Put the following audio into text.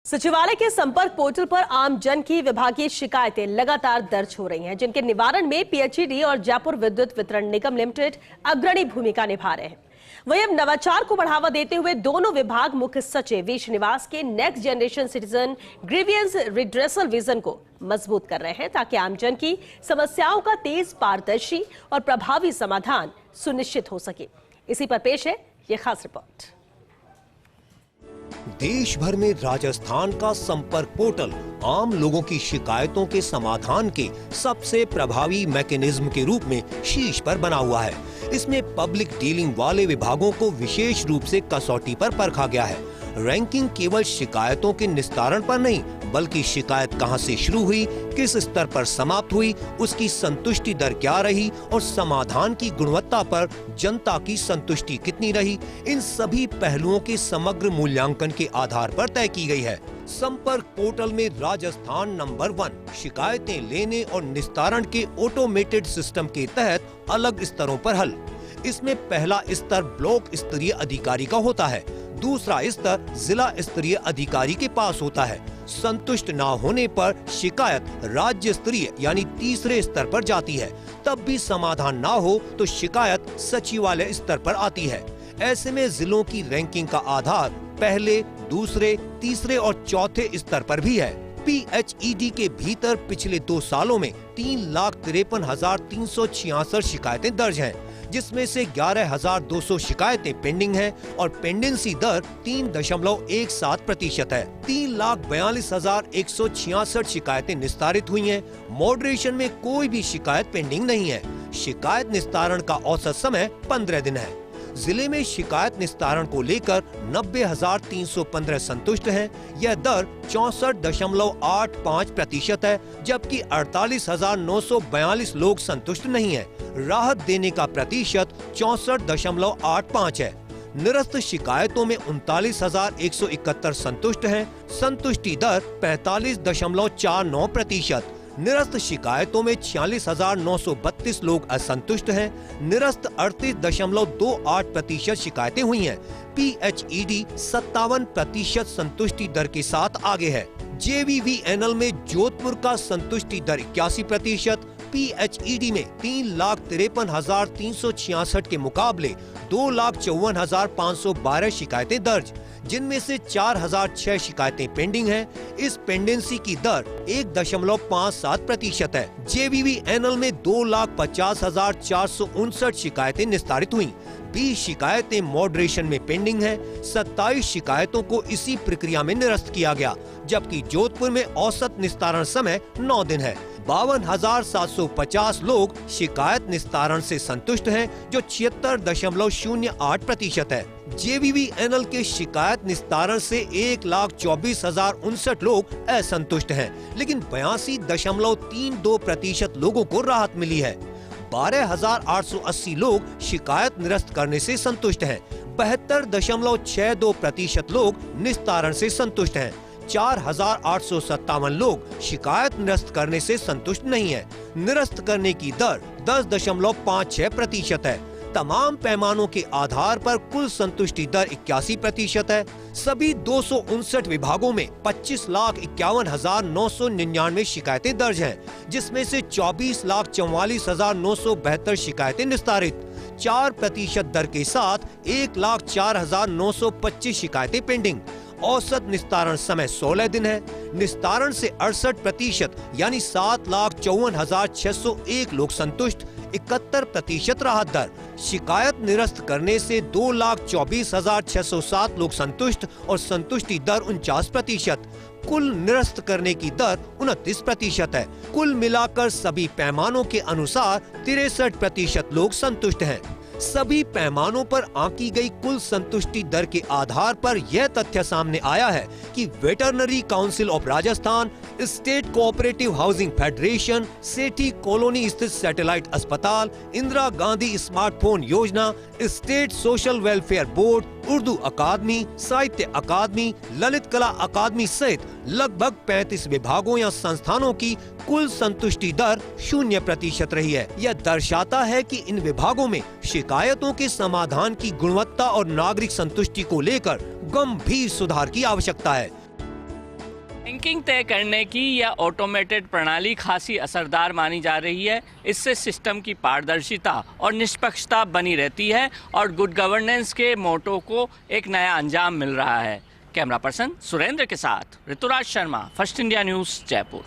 सचिवालय के संपर्क पोर्टल पर आम जन की विभागीय शिकायतें लगातार दर्ज हो रही हैं, जिनके निवारण में पीएचईडी और जयपुर विद्युत वितरण निगम लिमिटेड अग्रणी भूमिका निभा रहे हैं। वहीं अब नवाचार को बढ़ावा देते हुए दोनों विभाग मुख्य सचिव वी श्रीनिवास के next generation citizen grievance redressal vision को मजबूत कर रहे हैं, ताकि आमजन की समस्याओं का तेज, पारदर्शी और प्रभावी समाधान सुनिश्चित हो सके। इसी पर पेश है ये खास रिपोर्ट। देश भर में राजस्थान का संपर्क पोर्टल आम लोगों की शिकायतों के समाधान के सबसे प्रभावी मैकेनिज्म के रूप में शीर्ष पर बना हुआ है। इसमें पब्लिक डीलिंग वाले विभागों को विशेष रूप से कसौटी पर परखा गया है। रैंकिंग केवल शिकायतों के निस्तारण पर नहीं, बल्कि शिकायत कहां से शुरू हुई, किस स्तर पर समाप्त हुई, उसकी संतुष्टि दर क्या रही और समाधान की गुणवत्ता पर जनता की संतुष्टि कितनी रही, इन सभी पहलुओं के समग्र मूल्यांकन के आधार पर तय की गई है। संपर्क पोर्टल में राजस्थान नंबर 1 शिकायतें लेने और निस्तारण के ऑटोमेटेड सिस्टम के तहत अलग स्तरों पर हल। इसमें पहला स्तर ब्लॉक स्तरीय अधिकारी का होता है, दूसरा स्तर जिला स्तरीय अधिकारी के पास होता है। संतुष्ट न होने पर शिकायत राज्य स्तरीय यानी तीसरे स्तर पर जाती है। तब भी समाधान न हो तो शिकायत सचिवालय स्तर पर आती है। ऐसे में जिलों की रैंकिंग का आधार पहले, दूसरे, तीसरे और चौथे स्तर पर भी है। पीएचईडी के भीतर पिछले 2 सालों में 3,53,366 शिकायतें दर्ज हैं, जिसमें से 11,200 शिकायतें पेंडिंग हैं और पेंडेंसी दर 3.17% है। 3,42,166 शिकायतें निस्तारित हुई हैं। मॉडरेशन में कोई भी शिकायत पेंडिंग नहीं है। शिकायत निस्तारण का औसत समय 15 दिन है। जिले में शिकायत निस्तारण को लेकर 90,315 संतुष्ट हैं। यह दर 64.85% है, जबकि 48,942 लोग संतुष्ट नहीं हैं। राहत देने का प्रतिशत 64.85 है। निरस्त शिकायतों में 39,171 संतुष्ट हैं। संतुष्टि दर 45.49%। निरस्त शिकायतों में 46,932 लोग असंतुष्ट हैं। निरस्त 38.28% शिकायतें हुई हैं। पीएचईडी 57% संतुष्टि दर के साथ आगे है। जेवीवीएनएल में जोधपुर का संतुष्टि दर 81%। पीएचईडी में 3,53,366 के मुकाबले 2,54,512 शिकायतें दर्ज, जिनमें से 4,006 शिकायतें पेंडिंग हैं। इस पेंडेंसी की दर 1.57% है। जेवीवीएनएल में 2,50,459 शिकायतें निस्तारित हुई। 20 शिकायतें मॉडरेशन में पेंडिंग हैं। 27 शिकायतों को इसी प्रक्रिया में निरस्त किया गया, जबकि जोधपुर में औसत निस्तारण समय 9 दिन है। 52,750 लोग शिकायत निस्तारण से संतुष्ट हैं, जो 76.08% है। जेवीवीएनएल के शिकायत निस्तारण से 1,24,059 लोग असंतुष्ट हैं, लेकिन 82.32% लोगों को राहत मिली है। 12,880 लोग शिकायत निरस्त करने से संतुष्ट हैं। 72.62% लोग निस्तारण से संतुष्ट हैं। 4,857 लोग शिकायत निरस्त करने से संतुष्ट नहीं है। निरस्त करने की दर 10.56% है। तमाम पैमानों के आधार पर कुल संतुष्टि दर 81% है। सभी 259 विभागों में 25,51,999 शिकायतें दर्ज हैं, जिसमें से 24,44,972 शिकायतें निस्तारित। 4% दर के साथ 1,04,925 शिकायतें पेंडिंग। औसत निस्तारण समय 16 दिन है। निस्तारण से 68% यानी 7,54,601 लोग संतुष्ट। 71% राहत दर। शिकायत निरस्त करने से 2,24,607 लोग संतुष्ट और संतुष्टि दर 49%। कुल निरस्त करने की दर 29% है। कुल मिलाकर सभी पैमानों के अनुसार 63% लोग संतुष्ट हैं। सभी पैमानों पर आंकी गई कुल संतुष्टि दर के आधार पर यह तथ्य सामने आया है कि veterinary council of Rajasthan, state cooperative housing federation, Sethi colony स्थित सैटेलाइट अस्पताल, इंदिरा गांधी स्मार्टफोन योजना, state social welfare board, Urdu Akademi, Sahitya Akademi, Lalit कला अकादमी सहित लगभग 35 विभागों या संस्थानों की कुल संतुष्टि दर 0% रही है। यह दर्शाता है कि इन विभागों में शिकायतों के समाधान की गुणवत्ता और नागरिक संतुष्टि को लेकर गंभीर सुधार की आवश्यकता है। रैंकिंग तय करने की यह ऑटोमेटेड प्रणाली खासी असरदार मानी जा रही है। इससे सिस्टम की पारदर्शिता और निष्पक्षता बनी रहती है और गुड गवर्नेंस के मोटो को एक नया अंजाम मिल रहा है। कैमरा पर्सन सुरेंद्र के साथ Rituraj Sharma, First India News, Jaipur.